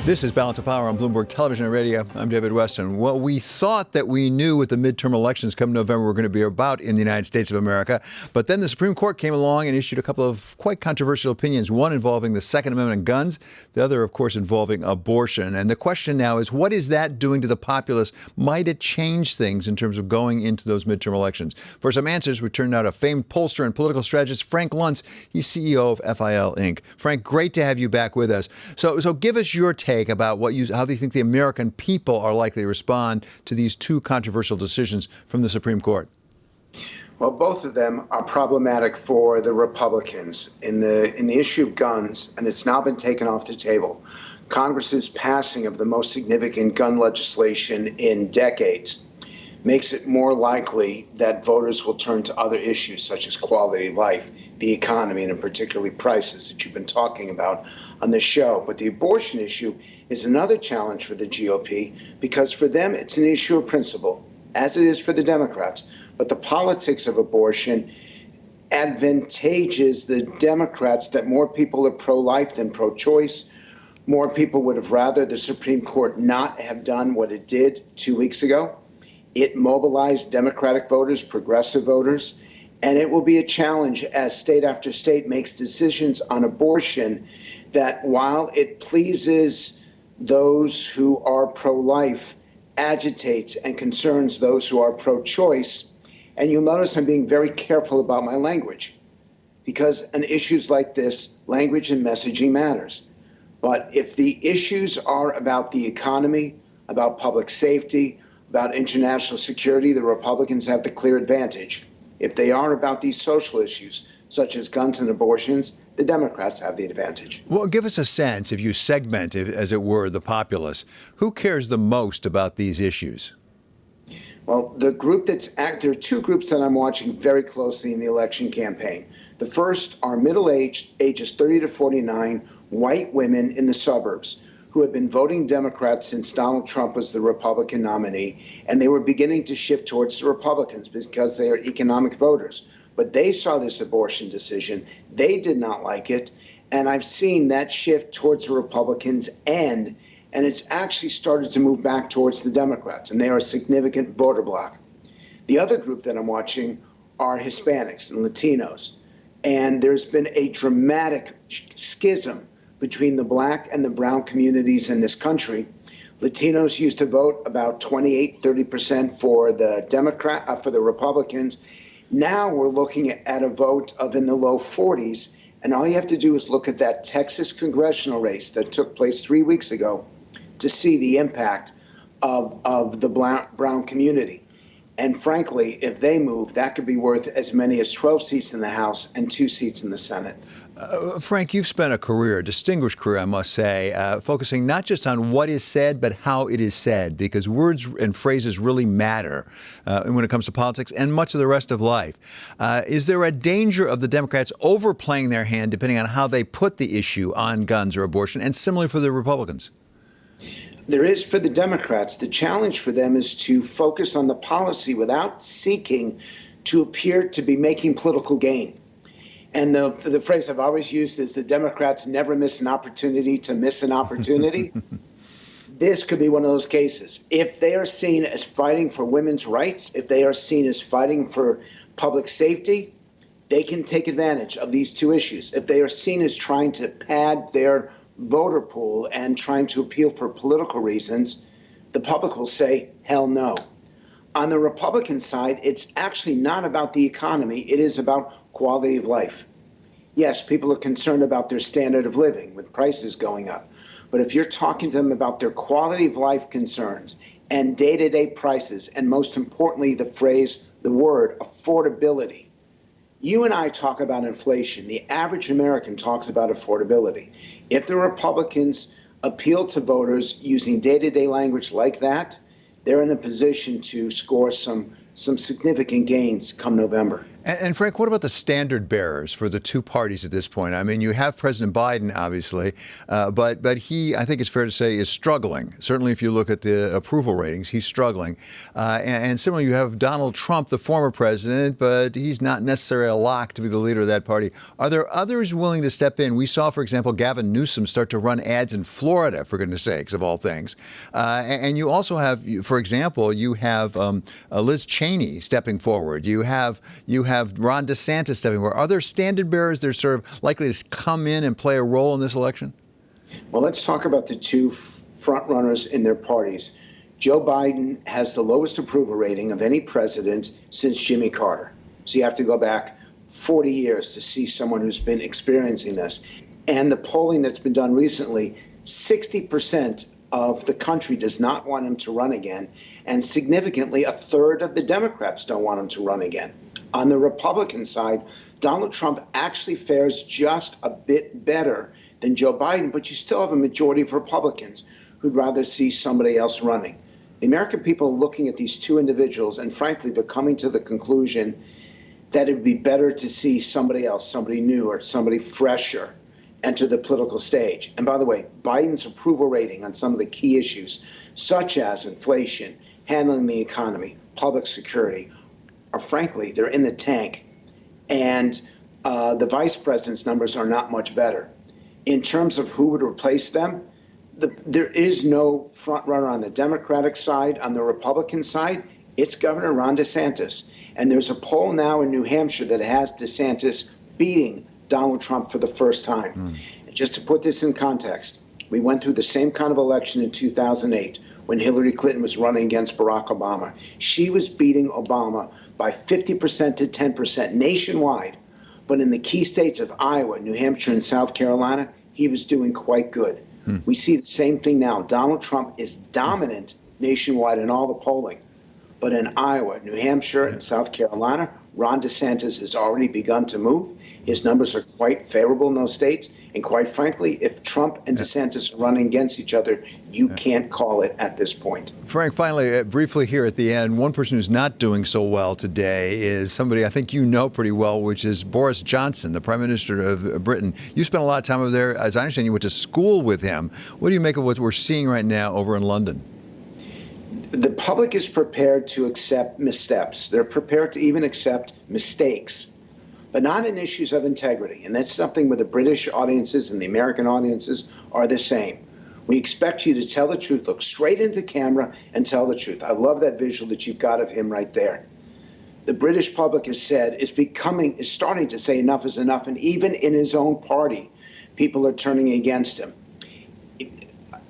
This is Balance of Power on Bloomberg Television and Radio. I'm David Westin. Well, we thought that we knew what the midterm elections come November were going to be about in the United States of America. But then the Supreme Court came along and issued a couple of quite controversial opinions, one involving the Second Amendment and guns, the other, of course, involving abortion. And the question now is, what is that doing to the populace? Might it change things in terms of going into those midterm elections? For some answers, we turn now to famed pollster and political strategist Frank Luntz. He's CEO of FIL Inc. Frank, great to have you back with us. So give us your take about how do you think the American people are likely to respond to these two controversial decisions from the Supreme Court? Well, both of them are problematic for the Republicans. In the issue of guns, and it's now been taken off the table, Congress's passing of the most significant gun legislation in decades makes it more likely that voters will turn to other issues such as quality of life, the economy, and particularly prices that you've been talking about on this show. But the abortion issue is another challenge for the GOP because for them it's an issue of principle, as it is for the Democrats. But the politics of abortion advantages the Democrats that more people are pro-life than pro-choice. More people would have rather the Supreme Court not have done what it did 2 weeks ago. It mobilized Democratic voters, progressive voters, and it will be a challenge as state after state makes decisions on abortion that, while it pleases those who are pro-life, agitates and concerns those who are pro-choice. And you'll notice I'm being very careful about my language because on issues like this, language and messaging matters. But if the issues are about the economy, about public safety, about international security, the Republicans have the clear advantage. If they are about these social issues, such as guns and abortions, the Democrats have the advantage. Well, give us a sense, if you segment, as it were, the populace. Who cares the most about these issues? Well, there are two groups that I'm watching very closely in the election campaign. The first are middle-aged, ages 30 to 49, white women in the suburbs who have been voting Democrat since Donald Trump was the Republican nominee, and they were beginning to shift towards the Republicans because they are economic voters. But they saw this abortion decision. They did not like it, and I've seen that shift towards the Republicans end, and it's actually started to move back towards the Democrats, and they are a significant voter bloc. The other group that I'm watching are Hispanics and Latinos, and there's been a dramatic schism between the black and the brown communities in this country. Latinos used to vote about 28-30% for the Republicans. Now we're looking at a vote of in the low 40s, and all you have to do is look at that Texas congressional race that took place 3 weeks ago to see the impact of the brown community. And frankly, if they move, that could be worth as many as 12 seats in the House and 2 seats in the Senate. Frank, you've spent a distinguished career, I must say, focusing not just on what is said, but how it is said, because words and phrases really matter when it comes to politics and much of the rest of life. Is there a danger of the Democrats overplaying their hand depending on how they put the issue on guns or abortion, and similarly for the Republicans? There is for the Democrats. The challenge for them is to focus on the policy without seeking to appear to be making political gain. And the phrase I've always used is the Democrats never miss an opportunity to miss an opportunity. This could be one of those cases. If they are seen as fighting for women's rights, if they are seen as fighting for public safety, they can take advantage of these two issues. If they are seen as trying to pad their voter pool and trying to appeal for political reasons, the public will say, hell no. On the Republican side, it's actually not about the economy. It is about quality of life. Yes, people are concerned about their standard of living with prices going up. But if you're talking to them about their quality of life concerns and day-to-day prices, and most importantly, the word affordability. You and I talk about inflation. The average American talks about affordability. If the Republicans appeal to voters using day-to-day language like that, they're in a position to score some significant gains come November. And Frank, what about the standard bearers for the two parties at this point? I mean, you have President Biden, obviously, but he, I think it's fair to say, is struggling. Certainly, if you look at the approval ratings, he's struggling. And similarly, you have Donald Trump, the former president, but he's not necessarily a lock to be the leader of that party. Are there others willing to step in? We saw, for example, Gavin Newsom start to run ads in Florida, for goodness sakes, of all things. And you also have, for example, you have Liz Cheney stepping forward. You have Ron DeSantis stepping forward. Are there standard bearers that are sort of likely to come in and play a role in this election? Well, let's talk about the two front runners in their parties. Joe Biden has the lowest approval rating of any president since Jimmy Carter. So you have to go back 40 years to see someone who's been experiencing this. And the polling that's been done recently, 60% of the country does not want him to run again. And significantly, a third of the Democrats don't want him to run again. On the Republican side, Donald Trump actually fares just a bit better than Joe Biden, but you still have a majority of Republicans who'd rather see somebody else running. The American people are looking at these two individuals, and frankly, they're coming to the conclusion that it would be better to see somebody else, somebody new or somebody fresher enter the political stage. And by the way, Biden's approval rating on some of the key issues, such as inflation, handling the economy, public security, are frankly, they're in the tank. And the vice president's numbers are not much better. In terms of who would replace them, there is no front runner on the Democratic side. On the Republican side, it's Governor Ron DeSantis. And there's a poll now in New Hampshire that has DeSantis beating Donald Trump for the first time. And just to put this in context, we went through the same kind of election in 2008 when Hillary Clinton was running against Barack Obama. She was beating Obama by 50% to 10% nationwide. But in the key states of Iowa, New Hampshire, and South Carolina, he was doing quite good. We see the same thing now. Donald Trump is dominant nationwide in all the polling. But in Iowa, New Hampshire, and South Carolina, Ron DeSantis has already begun to move. His numbers are quite favorable in those states. And quite frankly, if Trump and DeSantis are running against each other, you can't call it at this point. Frank, finally, briefly here at the end, one person who's not doing so well today is somebody I think you know pretty well, which is Boris Johnson, the Prime Minister of Britain. You spent a lot of time over there. As I understand, you went to school with him. What do you make of what we're seeing right now over in London? The public is prepared to accept missteps. They're prepared to even accept mistakes, but not in issues of integrity. And that's something where the British audiences and the American audiences are the same. We expect you to tell the truth, look straight into camera and tell the truth. I love that visual that you've got of him right there. The British public has said is starting to say enough is enough. And even in his own party, people are turning against him.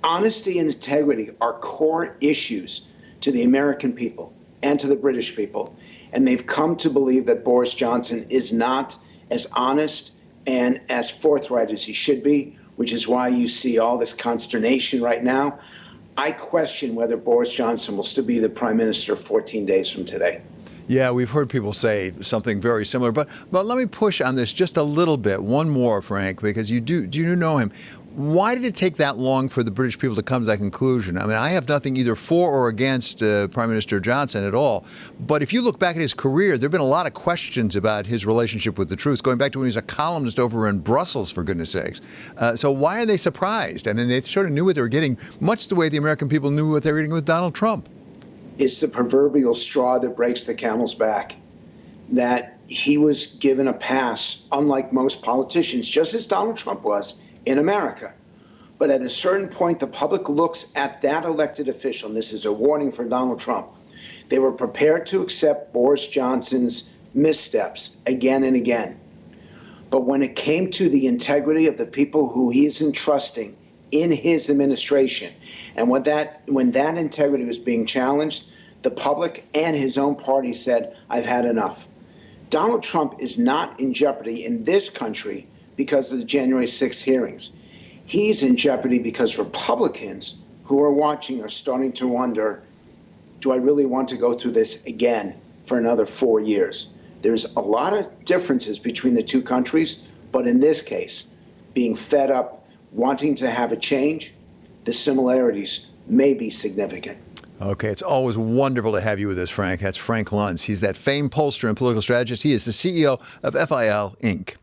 Honesty and integrity are core issues to the American people and to the British people. And they've come to believe that Boris Johnson is not as honest and as forthright as he should be, which is why you see all this consternation right now. I question whether Boris Johnson will still be the prime minister 14 days from today. Yeah, we've heard people say something very similar, but let me push on this just a little bit. One more, Frank, because you do know him. Why did it take that long for the British people to come to that conclusion? I mean, I have nothing either for or against Prime Minister Johnson at all. But if you look back at his career, there have been a lot of questions about his relationship with the truth, going back to when he was a columnist over in Brussels, for goodness sakes. So why are they surprised? I mean, they sort of knew what they were getting, much the way the American people knew what they were getting with Donald Trump. It's the proverbial straw that breaks the camel's back, that he was given a pass, unlike most politicians, just as Donald Trump was in America. But at a certain point, the public looks at that elected official, and this is a warning for Donald Trump. They were prepared to accept Boris Johnson's missteps again and again. But when it came to the integrity of the people who he is entrusting in his administration, and when that integrity was being challenged, the public and his own party said, I've had enough. Donald Trump is not in jeopardy in this country because of the January 6th hearings. He's in jeopardy because Republicans who are watching are starting to wonder, do I really want to go through this again for another 4 years? There's a lot of differences between the two countries, but in this case, being fed up, wanting to have a change, the similarities may be significant. Okay, it's always wonderful to have you with us, Frank. That's Frank Luntz. He's that famed pollster and political strategist. He is the CEO of FIL Inc.